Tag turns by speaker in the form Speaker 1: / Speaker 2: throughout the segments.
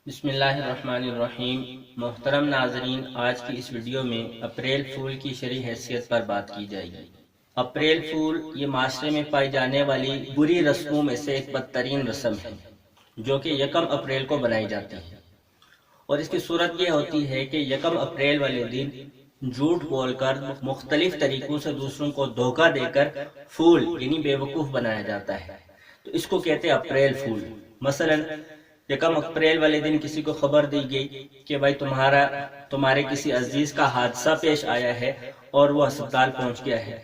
Speaker 1: بسم اللہ الرحمن الرحیم۔ محترم ناظرین، آج کی اس ویڈیو میں اپریل فول کی شرعی حیثیت پر بات کی جائے گی۔ اپریل فول یہ معاشرے میں پائی جانے والی بری رسموں میں سے ایک بدترین رسم ہے جو کہ یکم اپریل کو بنائی جاتی ہے، اور اس کی صورت یہ ہوتی ہے کہ یکم اپریل والے دن جھوٹ بول کر مختلف طریقوں سے دوسروں کو دھوکہ دے کر فول یعنی بے وقوف بنایا جاتا ہے، تو اس کو کہتے ہیں اپریل فول۔ مثلا یکم اپریل والے دن کسی کو خبر دی گئی کہ بھائی تمہارے کسی عزیز کا حادثہ پیش آیا ہے اور وہ ہسپتال پہنچ گیا ہے۔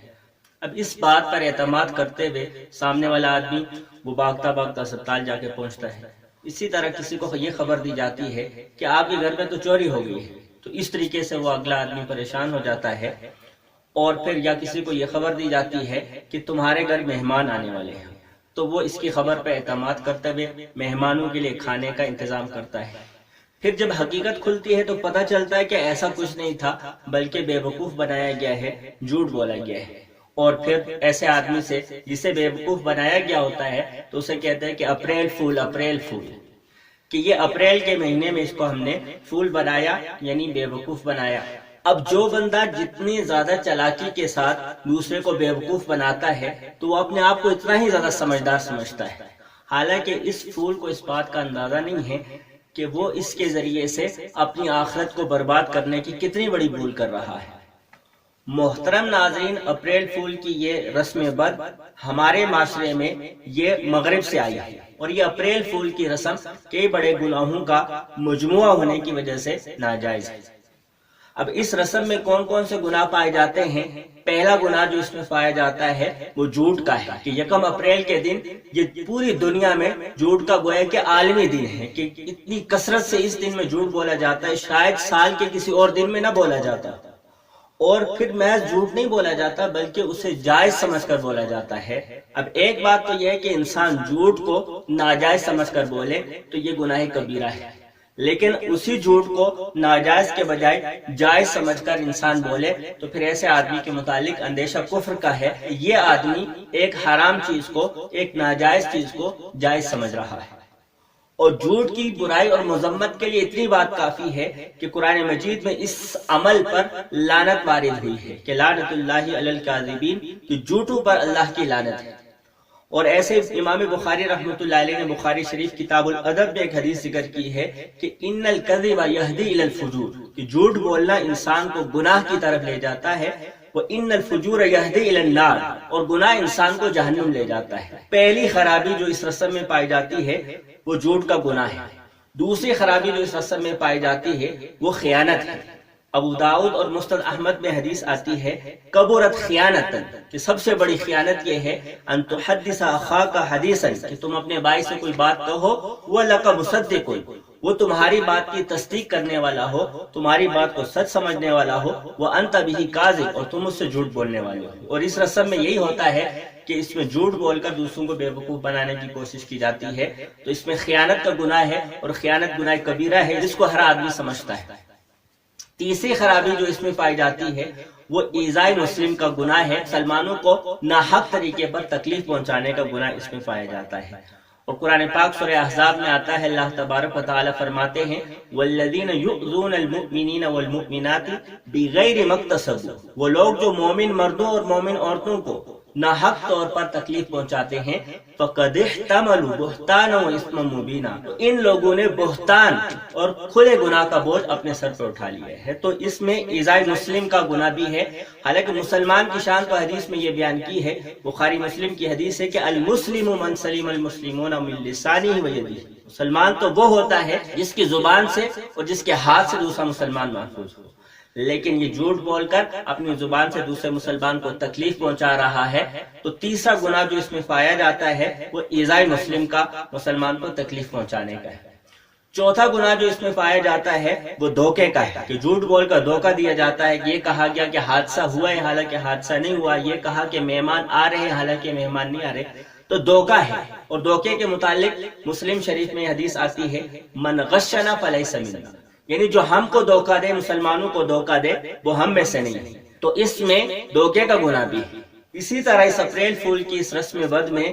Speaker 1: اب اس بات پر اعتماد کرتے ہوئے سامنے والا آدمی وہ بھاگتا ہسپتال جا کے پہنچتا ہے۔ اسی طرح کسی کو یہ خبر دی جاتی ہے کہ آپ کے گھر میں تو چوری ہو گئی ہے، تو اس طریقے سے وہ اگلا آدمی پریشان ہو جاتا ہے۔ اور پھر یا کسی کو یہ خبر دی جاتی ہے کہ تمہارے گھر مہمان آنے والے ہیں، تو وہ اس کی خبر پہ اعتماد کرتے ہوئے مہمانوں کے لیے کھانے کا انتظام کرتا ہے۔ پھر جب حقیقت کھلتی ہے تو پتہ چلتا ہے کہ ایسا کچھ نہیں تھا، بلکہ بے وقوف بنایا گیا ہے، جھوٹ بولا گیا ہے۔ اور پھر ایسے آدمی سے جسے بے وقوف بنایا گیا ہوتا ہے تو اسے کہتے ہیں کہ اپریل فول، اپریل فول، کہ یہ اپریل کے مہینے میں اس کو ہم نے فول بنایا یعنی بے وقوف بنایا۔ اب جو بندہ جتنی زیادہ چالاکی کے ساتھ دوسرے کو بے وقوف بناتا ہے تو وہ اپنے آپ کو اتنا ہی زیادہ سمجھدار سمجھتا ہے، حالانکہ اس فول کو اس بات کا اندازہ نہیں ہے کہ وہ اس کے ذریعے سے اپنی آخرت کو برباد کرنے کی کتنی بڑی بھول کر رہا ہے۔ محترم ناظرین، اپریل فول کی یہ رسم بد ہمارے معاشرے میں یہ مغرب سے آئی ہے، اور یہ اپریل فول کی رسم کئی بڑے گناہوں کا مجموعہ ہونے کی وجہ سے ناجائز ہے۔ اب اس رسم میں کون کون سے گناہ پائے جاتے ہیں؟ پہلا گناہ جو اس میں پایا جاتا ہے وہ جھوٹ کا ہے، کہ یکم اپریل کے دن یہ پوری دنیا میں جھوٹ کا گویا کہ عالمی دن ہے، کہ اتنی کثرت سے اس دن میں جھوٹ بولا جاتا ہے، شاید سال کے کسی اور دن میں نہ بولا جاتا۔ اور پھر محض جھوٹ نہیں بولا جاتا بلکہ اسے جائز سمجھ کر بولا جاتا ہے۔ اب ایک بات تو یہ ہے کہ انسان جھوٹ کو ناجائز سمجھ کر بولے تو یہ گناہ کبیرہ ہے، لیکن اسی جھوٹ کو ناجائز کے بجائے جائز سمجھ کر انسان بولے تو پھر ایسے آدمی کے متعلق اندیشہ کفر کا ہے۔ یہ آدمی ایک حرام چیز کو، ایک ناجائز چیز کو جائز سمجھ رہا ہے۔ اور جھوٹ کی برائی اور مذمت کے لیے اتنی بات کافی ہے کہ قرآن مجید میں اس عمل پر لعنت وارد ہوئی ہے کہ لعنت اللہ علی الکاذبین، کہ جھوٹوں پر اللہ کی لعنت ہے۔ اور ایسے امام بخاری رحمۃ اللہ علیہ نے بخاری شریف کتاب الادب میں ایک حدیث ذکر کی ہے کہ ان الکذب یہدی الی الفجور، کہ جھوٹ بولنا انسان کو گناہ کی طرف لے جاتا ہے، وان الفجور یہدی الی النار، اور گناہ انسان کو جہنم لے جاتا ہے۔ پہلی خرابی جو اس رسم میں پائی جاتی ہے وہ جھوٹ کا گناہ ہے۔ دوسری خرابی جو اس رسم میں پائی جاتی ہے وہ خیانت ہے۔ ابو داؤد اور مسند احمد میں حدیث آتی ہے کبرت خیانتن، کہ سب سے بڑی خیانت یہ ہے ان تحدث اخاک حدیثا، کہ تم اپنے بھائی سے کوئی بات کہو ولک مصدق، وہ تمہاری بات کی تصدیق کرنے والا ہو، تمہاری بات کو سچ سمجھنے والا ہو، وانت بہ کاذب، اور تم اس سے جھوٹ بولنے والے ہو۔ اور اس رسم میں یہی ہوتا ہے کہ اس میں جھوٹ بول کر دوسروں کو بے وقوف بنانے کی کوشش کی جاتی ہے، تو اس میں خیانت کا گناہ ہے، اور خیانت گناہ کبیرہ ہے جس کو ہر آدمی سمجھتا ہے۔ تیسری خرابی جو اس میں پائی جاتی ہے وہ ایذائے مسلم کا گناہ ہے، مسلمانوں کو ناحق طریقے پر تکلیف پہنچانے کا گناہ اس میں پایا جاتا ہے۔ اور قرآن پاک سورہ احزاب میں آتا ہے، اللہ تبارک و تعالی فرماتے ہیں والذین یؤذون المؤمنین والمؤمنات بغیر ما اکتسبوا، وہ لوگ جو مومن مردوں اور مومن عورتوں کو ناحق طور پر تکلیف پہنچاتے ہیں، فقد احتملوا بہتانا و اثما مبینا، ان لوگوں نے بہتان اور کھلے گناہ کا بوجھ اپنے سر پر اٹھا لیا ہے۔ تو اس میں ایذائے مسلم کا گناہ بھی ہے۔ حالانکہ مسلمان کی شان تو حدیث میں یہ بیان کی ہے، بخاری مسلم کی حدیث ہے کہ المسلم من سلم المسلمون من لسانہ و یدہ، مسلمان تو وہ ہوتا ہے جس کی زبان سے اور جس کے ہاتھ سے دوسرا مسلمان محفوظ ہو، لیکن یہ جھوٹ بول کر اپنی زبان سے دوسرے مسلمان کو تکلیف پہنچا رہا ہے۔ تو تیسرا گناہ جو اس میں پایا جاتا ہے وہ ایذائے مسلم کا، مسلمان کو تکلیف پہنچانے کا ہے۔ چوتھا گناہ جو اس میں پایا جاتا ہے وہ دھوکے کا ہے، کہ جھوٹ بول کر دھوکہ دیا جاتا ہے۔ یہ کہا گیا کہ حادثہ ہوا ہے حالانکہ حادثہ نہیں ہوا، یہ کہا کہ مہمان آ رہے ہیں حالانکہ مہمان نہیں آ رہے، تو دھوکہ ہے۔ اور دھوکے کے متعلق مسلم شریف میں حدیث آتی ہے من غشنا فلیس منا، یعنی جو ہم کو دھوکہ دے، مسلمانوں کو دھوکہ دے، وہ ہم میں سے نہیں ہے۔ تو اس میں دھوکے کا گناہ بھی ہے۔ اسی طرح اس اپریل فول کی اس رسم بد میں